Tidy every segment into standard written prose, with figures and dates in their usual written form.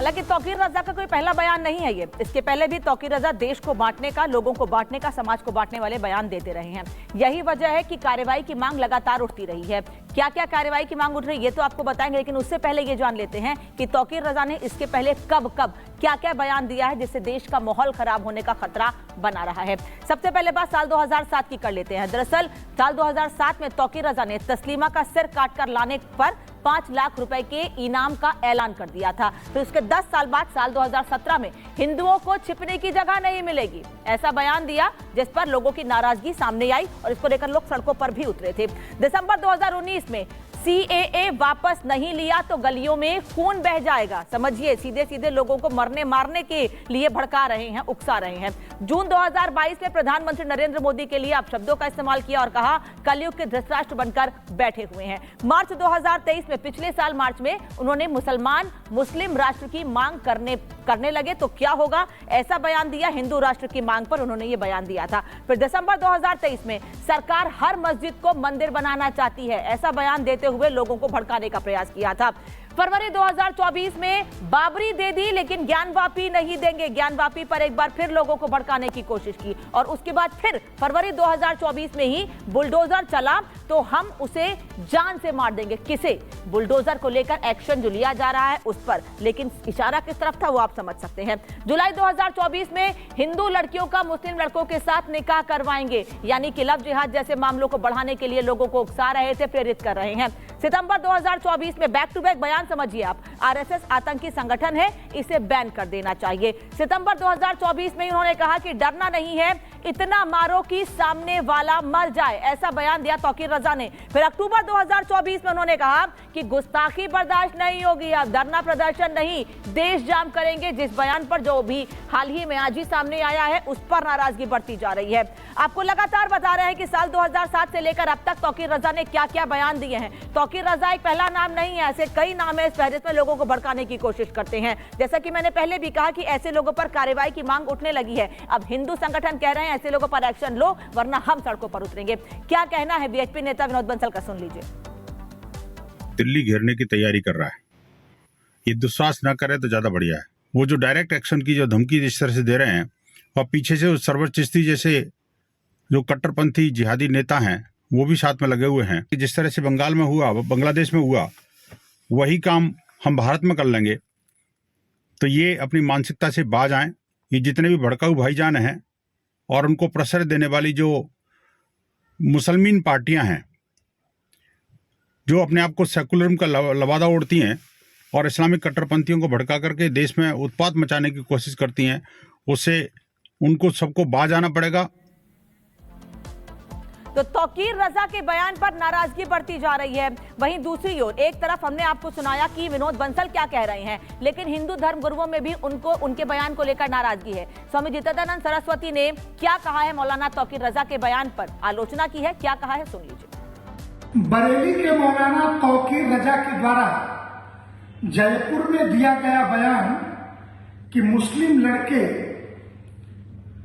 हालांकि तौकीर रजा का कोई पहला बयान नहीं है ये। इसके पहले भी तौकीर रजा देश को बांटने का, लोगों को बांटने का, समाज को बांटने वाले बयान देते रहे हैं। यही वजह है कि कार्रवाई की मांग लगातार उठती रही है। क्या क्या कार्रवाई की मांग उठ रही है ये तो आपको बताएंगे, लेकिन उससे पहले ये जान लेते हैं कि तौकीर रजा ने इसके पहले कब कब क्या क्या बयान दिया है जिससे देश का माहौल खराब होने का खतरा बना रहा है। सबसे पहले बात साल 2007 की कर लेते हैं। दरअसल साल 2007 में तौकीर रजा ने तस्लीमा का सिर काटकर लाने पर 5 लाख रुपए के इनाम का ऐलान कर दिया था। फिर उसके 10 साल बाद साल 2017 में हिंदुओं को छिपने की जगह नहीं मिलेगी, ऐसा बयान दिया, जिस पर लोगों की नाराजगी सामने आई और इसको लेकर लोग सड़कों पर भी उतरे थे। दिसंबर 2019 में CAA वापस नहीं लिया तो गलियों में खून बह जाएगा। समझिए, सीधे सीधे लोगों को मरने मारने के लिए भड़का रहे हैं, उकसा रहे हैं। जून 2022 में प्रधानमंत्री नरेंद्र मोदी के लिए अपशब्दों का इस्तेमाल किया और कहा कलयुग के धृतराष्ट्र बनकर बैठे हुए हैं। मार्च 2023 में, पिछले साल मार्च में, उन्होंने मुस्लिम राष्ट्र की मांग करने लगे तो क्या होगा, ऐसा बयान दिया। हिंदू राष्ट्र की मांग पर उन्होंने ये बयान दिया था। फिर दिसंबर 2023 में सरकार हर मस्जिद को मंदिर बनाना चाहती है, ऐसा बयान देते हुए लोगों को भड़काने का प्रयास किया था। फरवरी 2024 में बाबरी दे दी लेकिन ज्ञानवापी नहीं देंगे, ज्ञानवापी पर एक बार फिर लोगों को भड़काने की कोशिश की। और उसके बाद फिर फरवरी 2024 में ही बुलडोजर चला तो हम उसे जान से मार देंगे। किसे? बुलडोजर को लेकर एक्शन जो लिया जा रहा है उस पर, लेकिन इशारा किस तरफ था वो आप समझ सकते हैं। जुलाई 2024 में हिंदू लड़कियों का मुस्लिम लड़कों के साथ निकाह करवाएंगे, यानी कि लव जिहाद जैसे मामलों को बढ़ाने के लिए लोगों को उकसा रहे थे, प्रेरित कर रहे हैं। सितंबर 2024 में बैक टू बैक बयान, समझिए आप, RSS आतंकी संगठन है, इसे बैन कर देना चाहिए। सितंबर 2024 में उन्होंने कहा कि डरना नहीं है, इतना मारो कि सामने वाला मर जाए, ऐसा बयान दिया तौकीर रजा ने। फिर अक्टूबर 2024 में उन्होंने कहा कि गुस्ताखी बर्दाश्त नहीं होगी, अब धरना प्रदर्शन नहीं, देश जाम करेंगे। जिस बयान पर जो भी हाल ही में आज ही सामने आया है उस पर नाराजगी बढ़ती जा रही है। आपको लगातार बता रहे हैं कि साल 2007 से लेकर अब तक तौकीर रजा ने क्या क्या बयान दिए हैं। तौकीर रजा एक पहला नाम नहीं है, ऐसे कई नाम है इस फहरिस्त में, लोगों को भड़काने की कोशिश करते हैं। जैसा कि मैंने पहले भी कहा कि ऐसे लोगों पर कार्रवाई की मांग उठने लगी है। अब हिंदू संगठन कह रहे हैं ऐसे लोगों पर एक्शन लो वरना हम सड़कों पर उतरेंगे। क्या कहना है BHP नेता विनोद बंसल का, सुन लीजिए। दिल्ली घेरने की तैयारी कर रहा है, ये दुस्साहस न करे तो ज्यादा बढ़िया है। वो जो डायरेक्ट एक्शन की जो धमकी इस तरह से दे रहे हैं और पीछे से सरवर चिश्ती जैसे जो कट्टरपंथी जिहादी नेता हैं वो भी साथ में लगे हुए हैं। जिस तरह से बंगाल में हुआ, बांग्लादेश में हुआ, वही काम हम भारत में कर लेंगे। तो ये अपनी मानसिकता से बाज आएं। ये जितने भी भड़काऊ भाईजान हैं और उनको प्रश्रय देने वाली जो मुसलमान पार्टियां हैं जो अपने आप को सेकुलरिज्म का लवादा ओढ़ती हैं और इस्लामिक कट्टरपंथियों को भड़का करके देश में उत्पात मचाने की कोशिश करती हैं, उससे उनको सबको बाज आना पड़ेगा। तो तौकीर रजा के बयान पर नाराजगी बढ़ती जा रही है। वहीं दूसरी ओर एक तरफ हमने आपको सुनाया कि विनोद बंसल क्या कह रहे हैं, लेकिन हिंदू धर्म गुरुओं में भी उनके बयान को लेकर नाराजगी है। स्वामी जितेंद्रानंद सरस्वती ने क्या कहा है मौलाना तौकीर रजा के बयान पर, आलोचना की है, क्या कहा है सुन लीजिए। बरेली के मौलाना तौकीर रजा के द्वारा जयपुर में दिया गया बयान कि मुस्लिम लड़के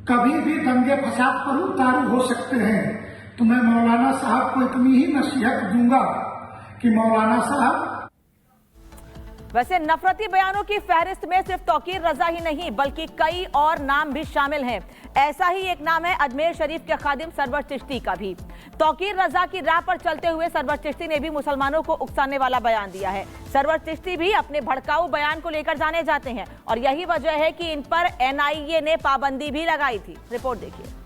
कभी भी दंगे फसाद पर उतारू हो सकते हैं, तो मैं मौलाना साहब को इतनी ही नसीहत दूंगा कि मौलाना साहब, वैसे नफरती बयानों की फहरिस्त में सिर्फ तौकीर रजा ही नहीं बल्कि कई और नाम भी शामिल हैं। ऐसा ही एक नाम है अजमेर शरीफ के खादिम सरवर चिश्ती का भी। तौकीर रजा की राह पर चलते हुए सरवर चिश्ती ने भी मुसलमानों को उकसाने वाला बयान दिया है। सरवर चिश्ती भी अपने भड़काऊ बयान को लेकर जाने जाते हैं और यही वजह है कि इन पर NIA ने पाबंदी भी लगाई थी। रिपोर्ट देखिए।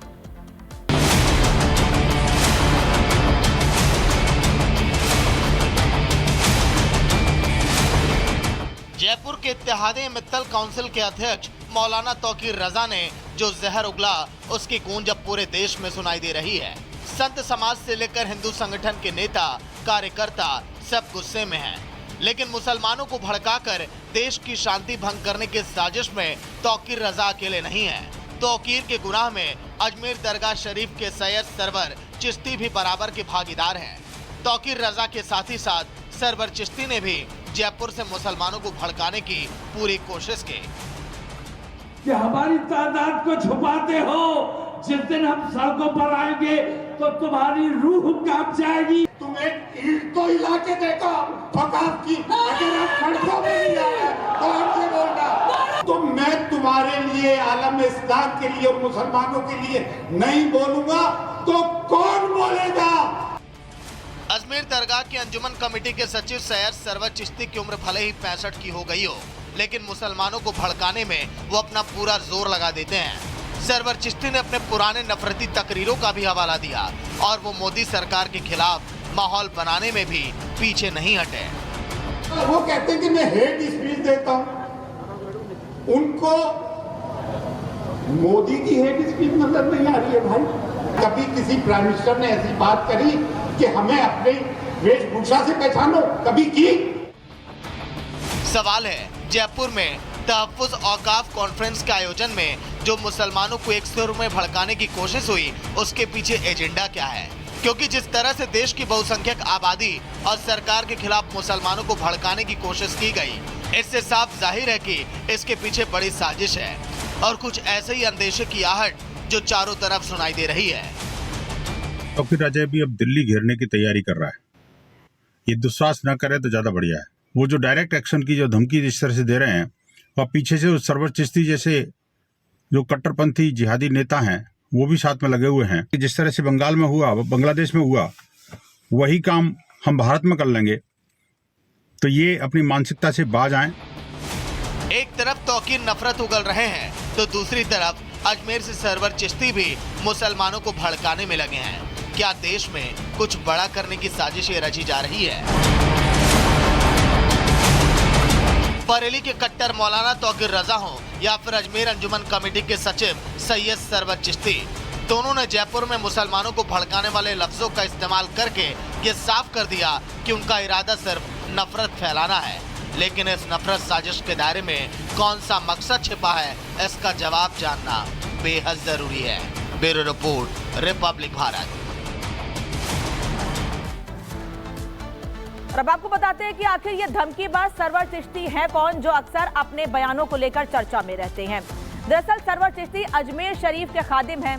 जयपुर के इत्तेहादे मित्तल काउंसिल के अध्यक्ष मौलाना तौकीर रजा ने जो जहर उगला उसकी गूंज अब पूरे देश में सुनाई दे रही है। संत समाज से लेकर हिंदू संगठन के नेता कार्यकर्ता सब गुस्से में हैं, लेकिन मुसलमानों को भड़काकर देश की शांति भंग करने की साजिश में तौकीर रजा अकेले नहीं है। तौकीर के गुनाह में अजमेर दरगाह शरीफ के सैयद सरवर चिश्ती भी बराबर के भागीदार हैं। तौकीर रजा के साथ ही साथ सरवर चिश्ती ने भी जयपुर से मुसलमानों को भड़काने की पूरी कोशिश की। कि हमारी तादाद को छुपाते हो, जिस दिन हम सड़कों पर आएंगे तो तुम्हारी रूह कांप जाएगी। तुम एक ईंट तो हिला के देखो औकात की, अगर आप सड़कों में नहीं आ रहे तो हमसे बोलना। मैं तुम्हारे लिए, आलम इस्लाम के लिए और मुसलमानों के लिए नहीं बोलूंगा तो कौन बोलेगा? अजमेर दरगाह की अंजुमन कमेटी के सचिव सैयद सरवर चिश्ती की उम्र भले ही 65 की हो गई हो, लेकिन मुसलमानों को भड़काने में वो अपना पूरा जोर लगा देते हैं। सरवर चिश्ती ने अपने पुराने नफरती तकरीरों का भी हवाला दिया और वो मोदी सरकार के खिलाफ माहौल बनाने में भी पीछे नहीं हटे। वो कहते हैं कि मैं हेट स्पीच देता हूं, उनको मोदी की हेट स्पीच नजर नहीं आ रही है भाई। कभी किसी प्राइम मिनिस्टर ने ऐसी बात करी कि हमें अपने वेशभूषा से पहचानो, कभी की? सवाल है, जयपुर में तहफ्फुज औकाफ कॉन्फ्रेंस के आयोजन में जो मुसलमानों को एक सुर में भड़काने की कोशिश हुई, उसके पीछे एजेंडा क्या है? क्योंकि जिस तरह से देश की बहुसंख्यक आबादी और सरकार के खिलाफ मुसलमानों को भड़काने की कोशिश की गई, इससे साफ जाहिर है कि इसके पीछे बड़ी साजिश है और कुछ ऐसे ही अंदेशे की आहट जो चारों तरफ सुनाई दे रही है। तौकीर रजा भी अब दिल्ली घेरने की तैयारी कर रहा है। ये दुस्साहस न करे तो ज्यादा बढ़िया है। वो जो डायरेक्ट एक्शन की जो धमकी जिस तरह से दे रहे हैं, और पीछे से सरवर चिश्ती जैसे जो कट्टरपंथी जिहादी नेता हैं वो भी साथ में लगे हुए हैं। जिस तरह से बंगाल में हुआ, बांग्लादेश में हुआ, वही काम हम भारत में कर लेंगे। तो ये अपनी मानसिकता से बाज आए। एक तरफ तौकीर नफरत उगल रहे हैं तो दूसरी तरफ अजमेर से सरवर चिश्ती भी मुसलमानों को भड़काने में लगे हैं। क्या देश में कुछ बड़ा करने की साजिशें रची जा रही है? बरेली के कट्टर मौलाना तौकीर रजा हो या फिर अजमेर अंजुमन कमेटी के सचिव सैयद सरवर चिश्ती, दोनों ने जयपुर में मुसलमानों को भड़काने वाले लफ्जों का इस्तेमाल करके ये साफ कर दिया कि उनका इरादा सिर्फ नफरत फैलाना है। लेकिन इस नफरत साजिश के दायरे में कौन सा मकसद छिपा है, इसका जवाब जानना बेहद जरूरी है। Bureau report, Republic Bharat. और अब आपको बताते हैं कि आखिर ये धमकीबाज सरवर चिश्ती है कौन, जो अक्सर अपने बयानों को लेकर चर्चा में रहते हैं। दरअसल सरवर चिश्ती अजमेर शरीफ के खादिम हैं।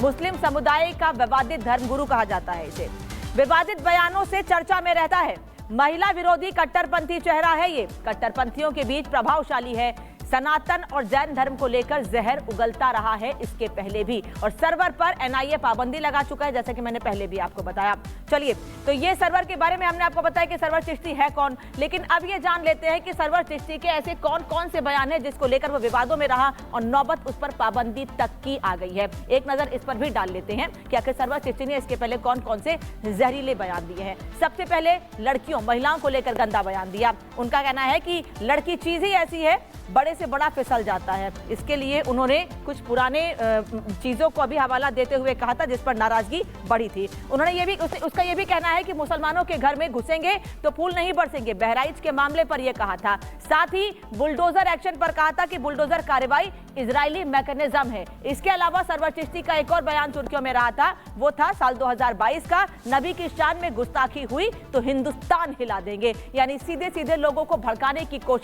मुस्लिम समुदाय का विवादित धर्मगुरु कहा जाता है इसे। विवादित बयानों से चर्चा में रहता है। महिला विरोधी कट्टरपंथी चेहरा है ये। कट्टरपंथियों के बीच प्रभावशाली है। सनातन और जैन धर्म को लेकर जहर उगलता रहा है इसके पहले भी, और सर्वर पर एनआईए पाबंदी लगा चुका है, जैसे कि मैंने पहले भी आपको बताया। चलिए, तो ये सर्वर के बारे में हमने आपको बताया कि सरवर चिश्ती है कौन, लेकिन अब ये जान लेते हैं कि सरवर चिश्ती के ऐसे कौन कौन से बयान हैं जिसको लेकर वो विवादों में रहा और नौबत उस पर पाबंदी तक की आ गई है। एक नजर इस पर भी डाल लेते हैं कि आखिर सरवर चिश्ती ने इसके पहले कौन कौन से जहरीले बयान दिए हैं। सबसे पहले लड़कियों, महिलाओं को लेकर गंदा बयान दिया। उनका कहना है कि लड़की चीज ही ऐसी है, बड़े से बड़ा फिसल जाता है। इसके लिए उन्होंने कुछ पुराने चीजों को अभी हवाला देते हुए कहा था जिस पर नाराजगी बढ़ी थी। उन्होंने ये भी उसका ये भी कहना है कि मुसलमानों के घर में घुसेंगे तो फूल नहीं बरसेंगे। बहराइच के मामले पर यह कहा था। साथ ही बुलडोजर एक्शन पर कहा था कि बुलडोजर कार्रवाई इजरायली मैकेनिज्म है। इसके अलावा सरवर चिश्ती का एक और बयान सुर्खियों में रहा था, वो था साल 2022 का, नबी की शान में गुस्ताखी हुई तो हिंदुस्तान हिला देंगे। यानी सीधे सीधे लोगों को भड़काने की कोशिश